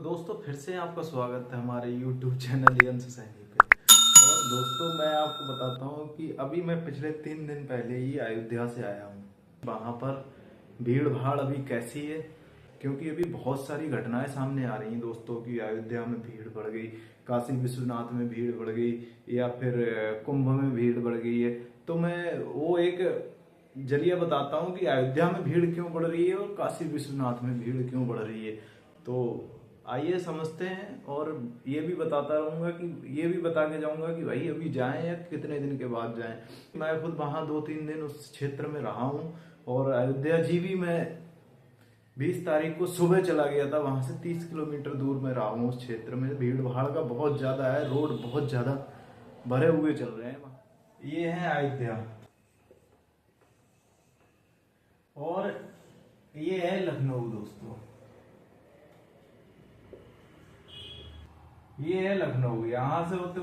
दोस्तों फिर से आपका स्वागत है हमारे YouTube चैनल यंश सैनी पे। और दोस्तों मैं आपको बताता हूँ कि अभी मैं पिछले 3 दिन पहले ही अयोध्या से आया हूँ। वहाँ पर भीड़ भाड़ अभी कैसी है, क्योंकि अभी बहुत सारी घटनाएं सामने आ रही हैं दोस्तों की अयोध्या में भीड़ बढ़ गई, काशी विश्वनाथ में भीड़ बढ़ गई, या फिर कुंभ में भीड़ बढ़ गई है। तो मैं वो एक जरिया बताता हूँ कि अयोध्या में भीड़ क्यों बढ़ रही है और काशी विश्वनाथ में भीड़ क्यों बढ़ रही है। तो आइए समझते हैं, और ये भी बताता रहूंगा कि ये भी बता के जाऊंगा कि भाई अभी जाएं या कितने दिन के बाद जाएं। मैं खुद वहां 2-3 दिन उस क्षेत्र में रहा हूं, और अयोध्या जी भी मैं 20 तारीख को सुबह चला गया था। वहां से 30 किलोमीटर दूर में रहा हूँ। उस क्षेत्र में भीड़ भाड़ का बहुत ज्यादा है, रोड बहुत ज्यादा भरे हुए चल रहे हैं। ये है अयोध्या और ये है लखनऊ दोस्तों। ये है लखनऊ। यहाँ से होते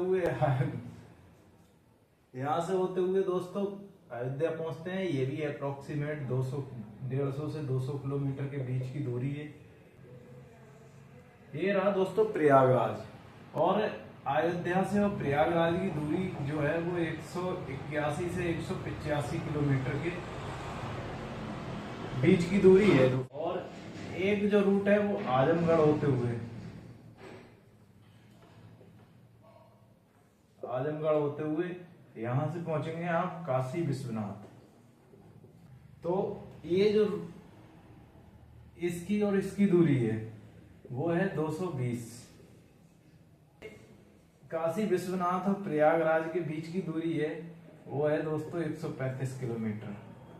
हुए दोस्तों अयोध्या पहुंचते हैं। ये भी अप्रोक्सीमेट 150 से 200 किलोमीटर के बीच की दूरी है। ये रहा दोस्तों प्रयागराज, और अयोध्या से और प्रयागराज की दूरी जो है वो 181 से 185 किलोमीटर के बीच की दूरी है। और एक जो रूट है वो आजमगढ़ होते हुए यहां से पहुंचेंगे आप काशी विश्वनाथ। तो ये जो इसकी और इसकी दूरी है वो है 220। काशी विश्वनाथ और प्रयागराज के बीच की दूरी है वो है दोस्तों 135 किलोमीटर।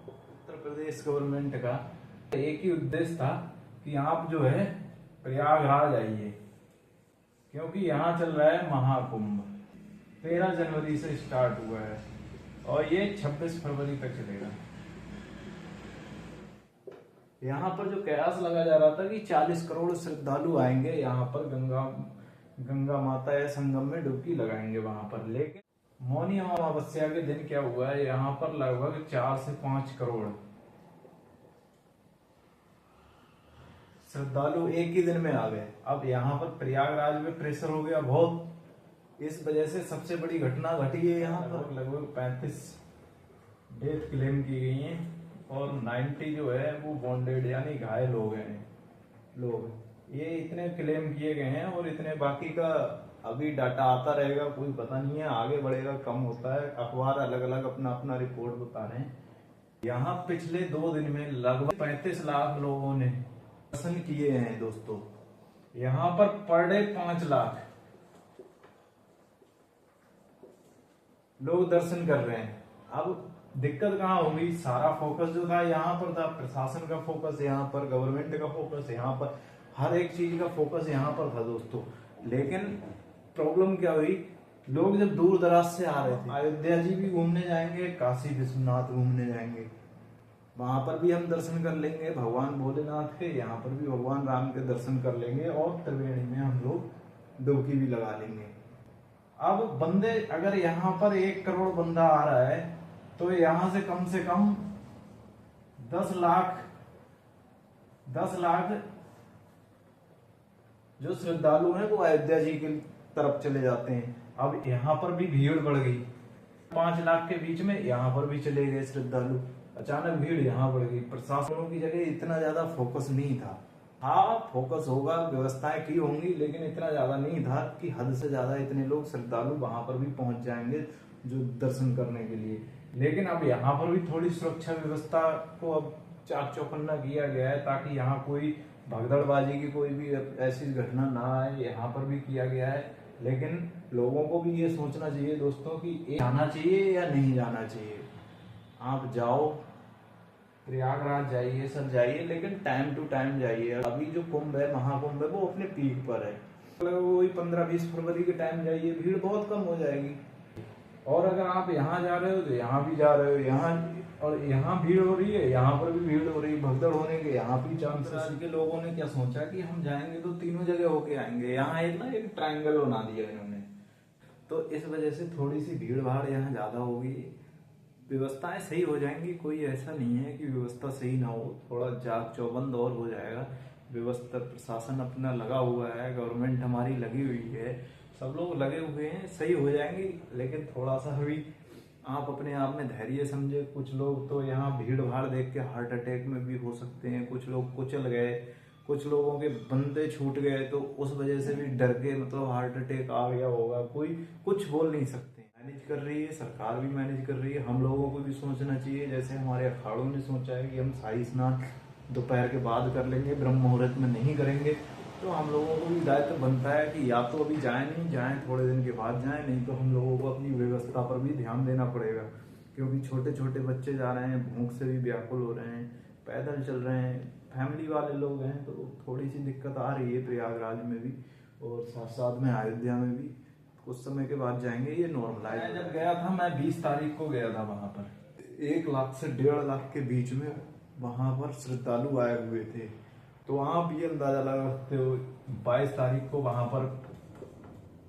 उत्तर प्रदेश गवर्नमेंट का एक ही उद्देश्य था कि आप जो है प्रयागराज आइए, क्योंकि यहाँ चल रहा है महाकुंभ। 13 जनवरी से स्टार्ट हुआ है और ये 26 फरवरी तक चलेगा। यहाँ पर जो कयास लगा जा रहा था कि 40 करोड़ श्रद्धालु आएंगे यहाँ पर गंगा माता या संगम में डुबकी लगाएंगे वहां पर। लेकिन मौनी अमावस्या के दिन क्या हुआ है, यहाँ पर लगभग 4 से 5 करोड़ श्रद्धालु एक ही दिन में आ गए। अब यहाँ पर प्रयागराज में प्रेशर हो गया बहुत, इस वजह से सबसे बड़ी घटना घटी है। यहाँ पर लगभग 35 डेथ क्लेम की गई हैं और 90 जो है वो बॉन्डेड यानी घायल हो गए हैं लोग। ये इतने क्लेम किए गए हैं और इतने बाकी का अभी डाटा आता रहेगा, कोई पता नहीं है, आगे बढ़ेगा कम होता है। अखबार अलग अलग अपना अपना रिपोर्ट बता रहे हैं। यहाँ पिछले 2 दिन में लगभग 35 लाख लोगों ने दर्शन किए हैं दोस्तों। यहाँ पर डे 5 लाख लोग दर्शन कर रहे हैं। अब दिक्कत कहाँ होगी, सारा फोकस जो था यहाँ पर था, प्रशासन का फोकस यहाँ पर, गवर्नमेंट का फोकस यहाँ पर, हर एक चीज का फोकस यहाँ पर था दोस्तों। लेकिन प्रॉब्लम क्या हुई, लोग जब दूर दराज से आ रहे थे, अयोध्या जी भी घूमने जाएंगे, काशी विश्वनाथ घूमने जाएंगे, वहां पर भी हम दर्शन कर लेंगे भगवान भोलेनाथ के, यहाँ पर भी भगवान राम के दर्शन कर लेंगे, और त्रिवेणी में हम लोग डुबकी भी लगा लेंगे। अब बंदे अगर यहाँ पर 1 करोड़ बंदा आ रहा है तो यहाँ से कम 10 लाख जो श्रद्धालु हैं वो अयोध्या जी की तरफ चले जाते हैं। अब यहाँ पर भी भीड़ बढ़ गई, 5 लाख के बीच में यहाँ पर भी चले गए श्रद्धालु। अचानक भीड़ यहाँ बढ़ गई। प्रशासनों की जगह इतना ज्यादा फोकस नहीं था। हाँ फोकस होगा, व्यवस्थाएं की होंगी, लेकिन इतना ज्यादा नहीं था कि हद से ज्यादा इतने लोग श्रद्धालु वहां पर भी पहुंच जाएंगे जो दर्शन करने के लिए। लेकिन अब यहाँ पर भी थोड़ी सुरक्षा व्यवस्था को अब चाक चौकन्ना किया गया है, ताकि यहाँ कोई भगदड़बाजी की कोई भी ऐसी घटना ना आए, यहाँ पर भी किया गया है। लेकिन लोगों को भी ये सोचना चाहिए दोस्तों कि जाना चाहिए या नहीं जाना चाहिए। आप जाओ, प्रयागराज जाइए, सब जाइए, लेकिन टाइम टू टाइम जाइए। अभी जो कुंभ है, महाकुंभ है, वो अपने पीक पर है। अगर वही 15-20 फरवरी के टाइम जाइए, भीड़ बहुत कम हो जाएगी। और अगर आप यहाँ जा रहे हो तो यहाँ भी जा रहे हो, यहाँ भीड़ हो रही है, यहाँ पर भी भीड़ हो रही है, भगदड़ होने के यहाँ भी चांसेस के। लोगों ने क्या सोचा कि हम जाएंगे तो तीनों जगह होके आएंगे। यहाँ एक ट्रायंगल बना दिया इन्होंने, तो इस वजह से थोड़ी सी भीड़ भाड़ यहाँ ज्यादा होगी। व्यवस्थाएं सही हो जाएंगी, कोई ऐसा नहीं है कि व्यवस्था सही ना हो, थोड़ा जाग चौबंद और हो जाएगा। व्यवस्था प्रशासन अपना लगा हुआ है, गवर्नमेंट हमारी लगी हुई है, सब लोग लगे हुए हैं, सही हो जाएंगे। लेकिन थोड़ा सा अभी आप अपने आप में धैर्य समझे। कुछ लोग तो यहाँ भीड़ भाड़ देख के हार्ट अटैक में भी हो सकते हैं, कुछ लोग कुचल गए, कुछ लोगों के बंदे छूट गए तो उस वजह से भी डर के मतलब हार्ट अटैक आ गया होगा, कोई कुछ बोल नहीं सकते। मैनेज कर रही है सरकार, भी मैनेज कर रही है, हम लोगों को भी सोचना चाहिए। जैसे हमारे अखाड़ों ने सोचा है कि हम शाही स्नान दोपहर के बाद कर लेंगे, ब्रह्म मुहूर्त में नहीं करेंगे, तो हम लोगों को भी दायित्व बनता है कि या तो अभी जाए नहीं जाए, थोड़े दिन के बाद जाए, नहीं तो हम लोगों को अपनी व्यवस्था पर भी ध्यान देना पड़ेगा। क्योंकि छोटे छोटे बच्चे जा रहे हैं, भूख से भी व्याकुल हो रहे हैं, पैदल चल रहे हैं, फैमिली वाले लोग हैं, तो थोड़ी सी दिक्कत आ रही है प्रयागराज में भी और साथ साथ में अयोध्या में भी। कुछ समय के बाद जाएंगे, ये नॉर्मलाइज। जब गया था मैं 20 तारीख को गया था वहां पर, 1 लाख से 1.5 लाख के बीच में वहां पर श्रद्धालु आए हुए थे। तो आप ये अंदाजा लगा सकते हो 22 तारीख को वहां पर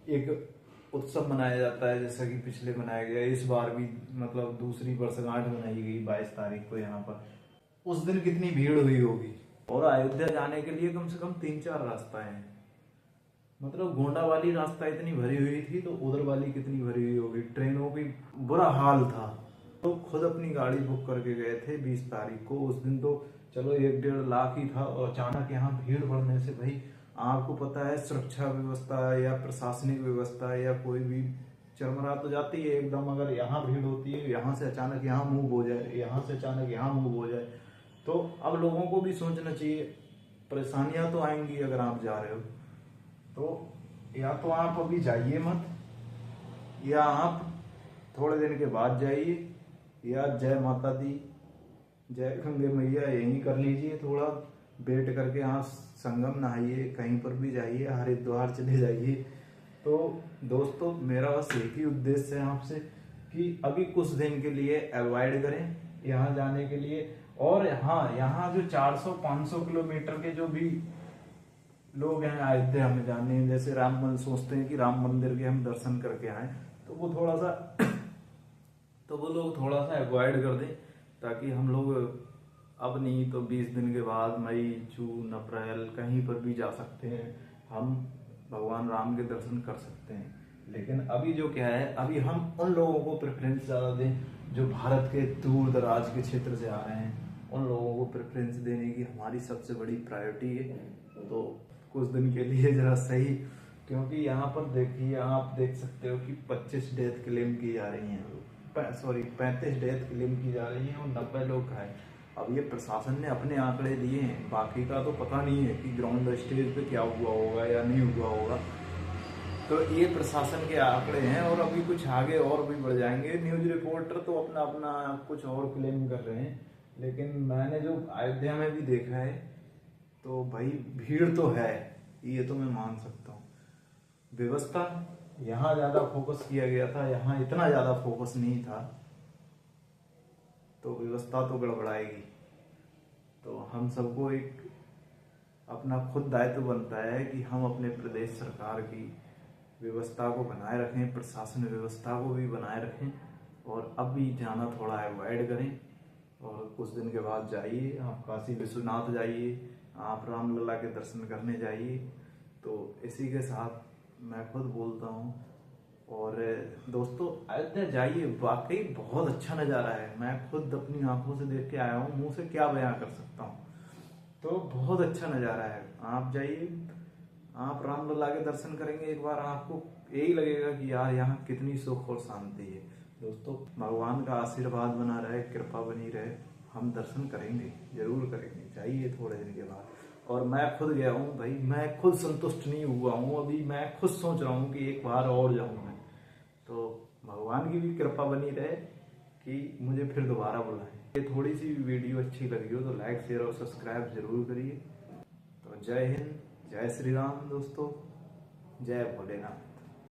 एक उत्सव मनाया जाता है, जैसा कि पिछले मनाया गया, इस बार भी मतलब दूसरी वर्षगांठ मनाई गई 22 तारीख को यहाँ पर। उस दिन कितनी भीड़ हुई होगी। और अयोध्या जाने के लिए कम से कम 3-4 रास्ता हैं, मतलब गोंडा वाली रास्ता इतनी भरी हुई थी तो उधर वाली कितनी भरी हुई होगी। ट्रेनों की बुरा हाल था। तो खुद अपनी गाड़ी बुक करके गए थे 20 तारीख को। उस दिन तो चलो 1-1.5 लाख ही था और अचानक यहाँ भीड़ बढ़ने से भाई आपको पता है सुरक्षा व्यवस्था या प्रशासनिक व्यवस्था या कोई भी चरमरा तो जाती है एकदम। अगर यहाँ भीड़ होती है, यहाँ से अचानक यहाँ मूव हो जाए, यहाँ से अचानक यहाँ मूव हो जाए, तो अब लोगों को भी सोचना चाहिए। परेशानियां तो आएंगी अगर आप जा रहे हो, तो या तो आप अभी जाइए मत, या आप थोड़े दिन के बाद जाइए, या जय माता दी, जय गंगे मैया यही कर लीजिए। थोड़ा वेट करके आप संगम नहाइए, कहीं पर भी जाइए, हरिद्वार चले जाइए। तो दोस्तों मेरा बस एक ही उद्देश्य है आपसे कि अभी कुछ दिन के लिए अवॉइड करें यहाँ जाने के लिए। और हाँ, यहाँ जो 400-500 किलोमीटर के जो भी लोग हैं अयोध्या में जाने, जैसे राम मंदिर सोचते हैं कि राम मंदिर के हम दर्शन करके आए, तो वो थोड़ा सा तो वो लोग थोड़ा सा अवॉइड कर दें, ताकि हम लोग अब नहीं तो 20 दिन के बाद मई, जून, अप्रैल कहीं पर भी जा सकते हैं, हम भगवान राम के दर्शन कर सकते हैं। लेकिन अभी जो क्या है, अभी हम उन लोगों को प्रेफरेंस ज़्यादा दें जो भारत के दूर दराज के क्षेत्र से आ रहे हैं, उन लोगों को प्रेफरेंस देने की हमारी सबसे बड़ी प्रायोरिटी है। तो कुछ दिन के लिए जरा सही, क्योंकि यहाँ पर देखिए, आप देख सकते हो कि 25 डेथ क्लेम की जा रही हैं, 35 डेथ क्लेम की जा रही हैं और 90 लोग घायल। अब ये प्रशासन ने अपने आंकड़े दिए हैं, बाकी का तो पता नहीं है कि ग्राउंड स्टेज पे क्या हुआ होगा या नहीं हुआ होगा। तो ये प्रशासन के आंकड़े हैं और अभी कुछ आगे और भी बढ़ जाएंगे। न्यूज रिपोर्टर तो अपना अपना कुछ और क्लेम कर रहे हैं, लेकिन मैंने जो अयोध्या में भी देखा है तो भाई भीड़ तो है, ये तो मैं मान सकता हूँ। व्यवस्था यहाँ ज्यादा फोकस किया गया था, यहाँ इतना ज्यादा फोकस नहीं था, तो व्यवस्था तो गड़बड़ाएगी। तो हम सबको एक अपना खुद दायित्व बनता है कि हम अपने प्रदेश सरकार की व्यवस्था को बनाए रखें, प्रशासन व्यवस्था को भी बनाए रखें, और अब भी जाना थोड़ा अवॉइड करें। और कुछ दिन के बाद जाइए, आप काशी विश्वनाथ जाइए, आप रामलला के दर्शन करने जाइए। तो इसी के साथ मैं खुद बोलता हूँ। और दोस्तों अयोध्या जाइए, वाकई बहुत अच्छा नज़ारा है। मैं खुद अपनी आंखों से देख के आया हूँ, मुंह से क्या बयां कर सकता हूँ। तो बहुत अच्छा नज़ारा है, आप जाइए, आप रामलला के दर्शन करेंगे एक बार, आपको यही लगेगा कि यार यहाँ कितनी सुख और शांति है। दोस्तों भगवान का आशीर्वाद बना रहे, कृपा बनी रहे, हम दर्शन करेंगे, जरूर करेंगे, जाइए थोड़े दिन के बाद। और मैं खुद गया हूँ भाई, मैं खुद संतुष्ट नहीं हुआ हूँ, अभी मैं खुद सोच रहा हूँ कि एक बार और जाऊँ मैं। तो भगवान की भी कृपा बनी रहे कि मुझे फिर दोबारा बुलाएं। ये थोड़ी सी वीडियो अच्छी लगी हो तो लाइक, शेयर और सब्सक्राइब जरूर करिए। तो जय हिंद, जय श्री राम दोस्तों, जय भोलेनाथ।